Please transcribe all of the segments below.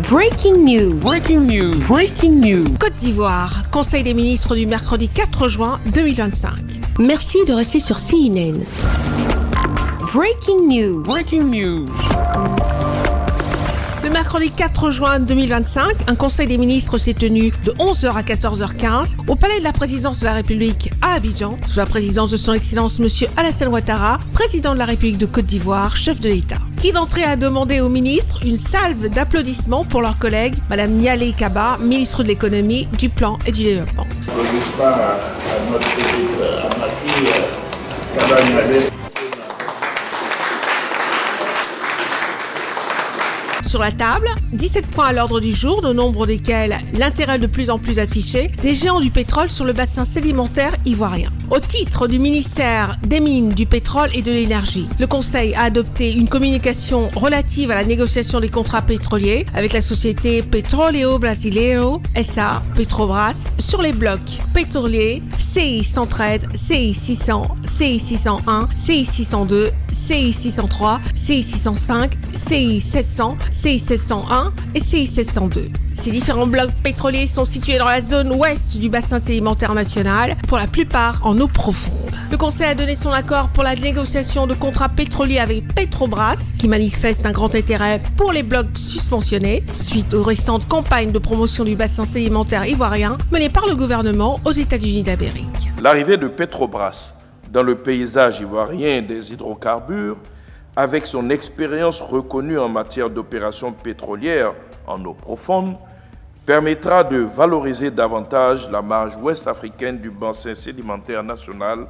Breaking news. Breaking news. Breaking news. Côte d'Ivoire, Conseil des ministres du mercredi 4 juin 2025. Merci de rester sur CNN. Breaking news. Breaking news. Le mercredi 4 juin 2025, un conseil des ministres s'est tenu de 11h à 14h15 au palais de la présidence de la République à Abidjan, sous la présidence de son Excellence M. Alassane Ouattara, président de la République de Côte d'Ivoire, chef de l'État. Qui d'entrée a demandé aux ministres une salve d'applaudissements pour leur collègue, Mme Nialé Kaba, ministre de l'économie, du plan et du développement. Applaudissements à notre petite, à ma fille, Kaba Nialé. Sur la table, 17 points à l'ordre du jour, au nombre desquels l'intérêt de plus en plus affiché des géants du pétrole sur le bassin sédimentaire ivoirien. Au titre du ministère des Mines, du Pétrole et de l'Énergie, le Conseil a adopté une communication relative à la négociation des contrats pétroliers avec la société Petróleo Brasileiro SA Petrobras sur les blocs pétroliers CI 113, CI 600, CI 601, CI 602, CI 603, CI 605, CI 700, CI 701 et CI 702. Ces différents blocs pétroliers sont situés dans la zone ouest du bassin sédimentaire national, pour la plupart en eau profonde. Le Conseil a donné son accord pour la négociation de contrats pétroliers avec Petrobras, qui manifeste un grand intérêt pour les blocs susmentionnés, suite aux récentes campagnes de promotion du bassin sédimentaire ivoirien menées par le gouvernement aux États-Unis d'Amérique. L'arrivée de Petrobras dans le paysage ivoirien des hydrocarbures, avec son expérience reconnue en matière d'opérations pétrolières en eau profonde, permettra de valoriser davantage la marge ouest africaine du bassin sédimentaire national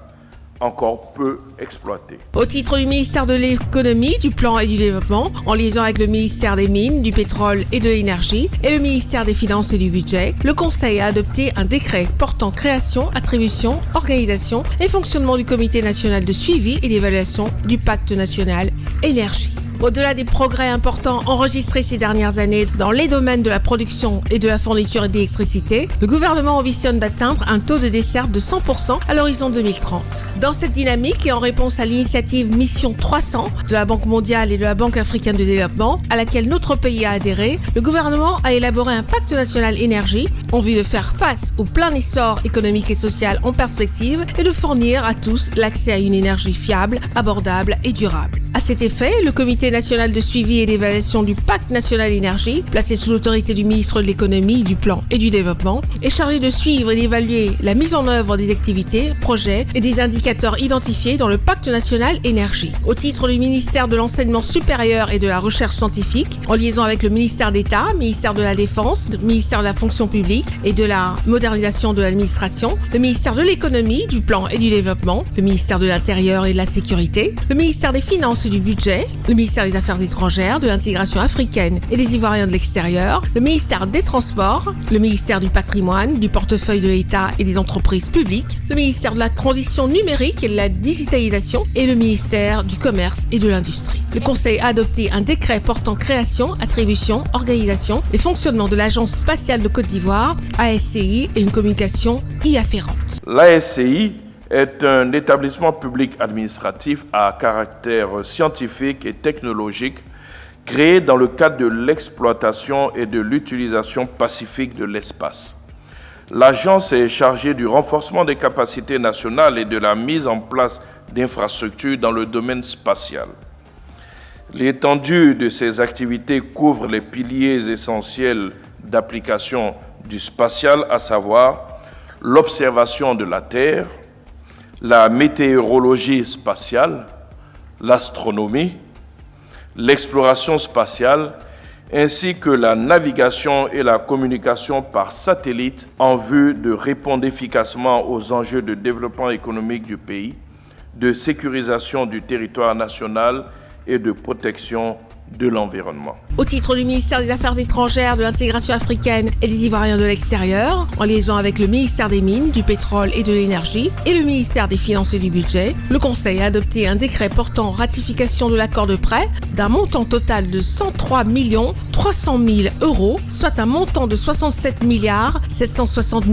encore peu exploité. Au titre du ministère de l'économie, du plan et du développement, en liaison avec le ministère des Mines, du Pétrole et de l'Énergie et le ministère des Finances et du Budget, le Conseil a adopté un décret portant création, attribution, organisation et fonctionnement du Comité national de suivi et d'évaluation du Pacte national énergie. Au-delà des progrès importants enregistrés ces dernières années dans les domaines de la production et de la fourniture d'électricité, le gouvernement ambitionne d'atteindre un taux de desserte de 100% à l'horizon 2030. Dans cette dynamique et en réponse à l'initiative Mission 300 de la Banque mondiale et de la Banque africaine de développement, à laquelle notre pays a adhéré, le gouvernement a élaboré un pacte national énergie en vue de faire face au plein essor économique et social en perspective et de fournir à tous l'accès à une énergie fiable, abordable et durable. À cet effet, le Comité national de suivi et d'évaluation du Pacte national énergie, placé sous l'autorité du ministre de l'économie, du plan et du développement, est chargé de suivre et d'évaluer la mise en œuvre des activités, projets et des indicateurs identifiés dans le Pacte national énergie. Au titre du ministère de l'enseignement supérieur et de la recherche scientifique, en liaison avec le ministère d'État, ministère de la Défense, le ministère de la fonction publique et de la modernisation de l'administration, le ministère de l'économie, du plan et du développement, le ministère de l'Intérieur et de la Sécurité, le ministère des Finances et du Budget, le ministère des Affaires étrangères, de l'intégration africaine et des Ivoiriens de l'extérieur, le ministère des Transports, le ministère du Patrimoine, du portefeuille de l'État et des entreprises publiques, le ministère de la Transition numérique et de la digitalisation et le ministère du Commerce et de l'Industrie. Le Conseil a adopté un décret portant création, attribution, organisation et fonctionnement de l'Agence spatiale de Côte d'Ivoire, ASCI, et une communication y afférente. L'ASCI est un établissement public administratif à caractère scientifique et technologique créé dans le cadre de l'exploitation et de l'utilisation pacifique de l'espace. L'agence est chargée du renforcement des capacités nationales et de la mise en place d'infrastructures dans le domaine spatial. L'étendue de ses activités couvre les piliers essentiels d'application du spatial, à savoir l'observation de la Terre, la météorologie spatiale, l'astronomie, l'exploration spatiale, ainsi que la navigation et la communication par satellite en vue de répondre efficacement aux enjeux de développement économique du pays, de sécurisation du territoire national et de protection de l'environnement. Au titre du ministère des Affaires étrangères, de l'intégration africaine et des Ivoiriens de l'extérieur, en liaison avec le ministère des Mines, du Pétrole et de l'Énergie et le ministère des Finances et du Budget, le Conseil a adopté un décret portant ratification de l'accord de prêt d'un montant total de 103 300 000 euros, soit un montant de 67 760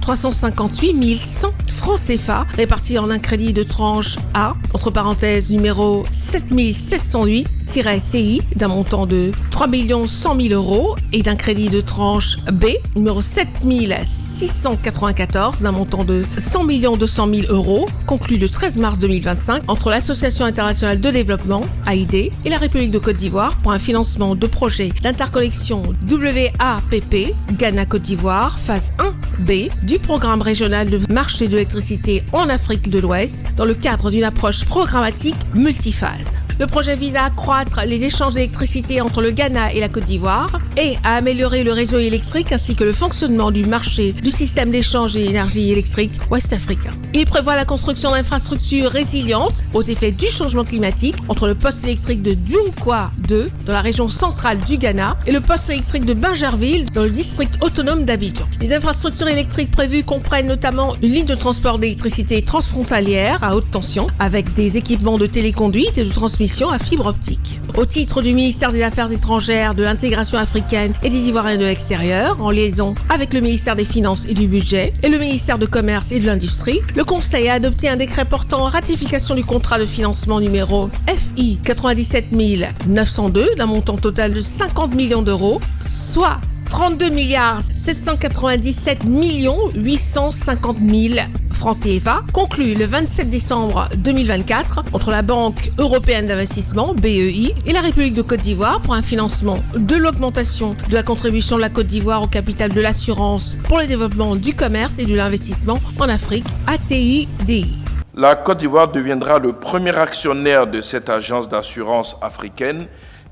358 100 francs CFA, répartis en un crédit de tranche A, entre parenthèses numéro 7708 CI d'un montant de 3 100 000 euros et d'un crédit de tranche B numéro 7694 d'un montant de 100 200 000 euros conclu le 13 mars 2025 entre l'Association internationale de développement AID et la République de Côte d'Ivoire pour un financement de projet d'interconnexion WAPP Ghana-Côte d'Ivoire phase 1B du programme régional de marché de l'électricité en Afrique de l'Ouest dans le cadre d'une approche programmatique multiphase. Le projet vise à accroître les échanges d'électricité entre le Ghana et la Côte d'Ivoire et à améliorer le réseau électrique ainsi que le fonctionnement du marché du système d'échange d'énergie électrique ouest-africain. Il prévoit la construction d'infrastructures résilientes aux effets du changement climatique entre le poste électrique de Dunkwa 2 dans la région centrale du Ghana et le poste électrique de Bingerville dans le district autonome d'Abidjan. Les infrastructures électriques prévues comprennent notamment une ligne de transport d'électricité transfrontalière à haute tension avec des équipements de téléconduite et de transmission à fibre optique. Au titre du ministère des Affaires étrangères, de l'intégration africaine et des Ivoiriens de l'extérieur, en liaison avec le ministère des Finances et du Budget et le ministère de Commerce et de l'Industrie, le Conseil a adopté un décret portant ratification du contrat de financement numéro FI 97 902 d'un montant total de 50 millions d'euros, soit 32 797 850 000 francs CFA, conclu le 27 décembre 2024 entre la Banque européenne d'investissement, BEI, et la République de Côte d'Ivoire pour un financement de l'augmentation de la contribution de la Côte d'Ivoire au capital de l'assurance pour le développement du commerce et de l'investissement en Afrique, ATIDI. La Côte d'Ivoire deviendra le premier actionnaire de cette agence d'assurance africaine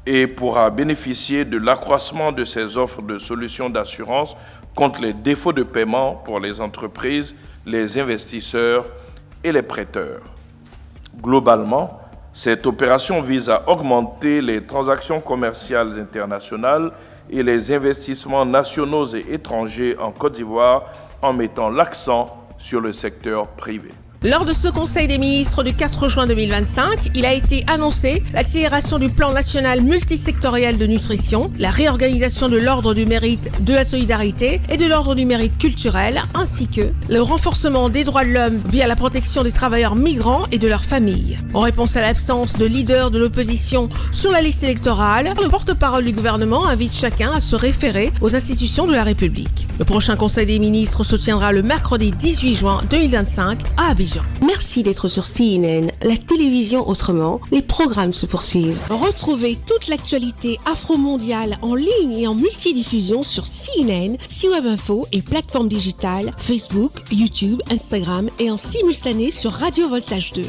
et pourra bénéficier de l'accroissement de ses offres de solutions d'assurance contre les défauts de paiement pour les entreprises, les investisseurs et les prêteurs. Globalement, cette opération vise à augmenter les transactions commerciales internationales et les investissements nationaux et étrangers en Côte d'Ivoire en mettant l'accent sur le secteur privé. Lors de ce Conseil des ministres du 4 juin 2025, il a été annoncé l'accélération du plan national multisectoriel de nutrition, la réorganisation de l'ordre du mérite de la solidarité et de l'ordre du mérite culturel, ainsi que le renforcement des droits de l'homme via la protection des travailleurs migrants et de leurs familles. En réponse à l'absence de leader de l'opposition sur la liste électorale, le porte-parole du gouvernement invite chacun à se référer aux institutions de la République. Le prochain Conseil des ministres se tiendra le mercredi 18 juin 2025 à Abidjan. Merci d'être sur CNN, la télévision autrement. Les programmes se poursuivent. Retrouvez toute l'actualité afro-mondiale en ligne et en multidiffusion sur CNN, C-Web Info et plateformes digitales, Facebook, YouTube, Instagram et en simultané sur Radio Voltage 2.